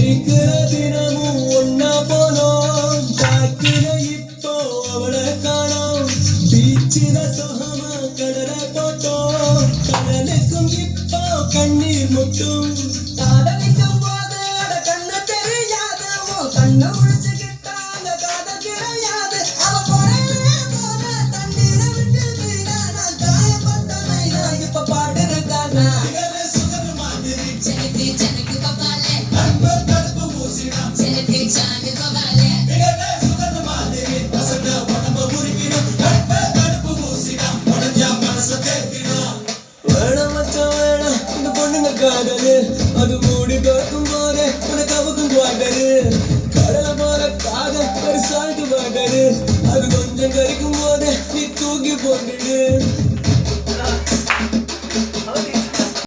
பைக்குல தினமும் ஒன்னா போனோம் தாக்குல இப்போ அவளை காணோம் பீச்சில சொகமா கடலை போட்டோம் கடலுக்கும் இப்போ கண்ணீர் முட்டும் காதலிக்கும் போது அட கண்ணு தெரியாது கண்ணு முடிச்சுக்கிட்டாங்க காதல் கிடையாது அவ குறையிலே போன தண்ணீரை விட்டு மீனா நான் காயப்பட்ட மைனா இப்ப பாடுறதானா அது மூடி பார்க்கும் போதே உனக்கு அவுக்கும் குவாட்டரு கடலை போல காதல் ஒரு சால்ட்டு வாட்டரு அது கொஞ்சம் கறிக்கும் போதே நீ தூக்கி போட்டுடு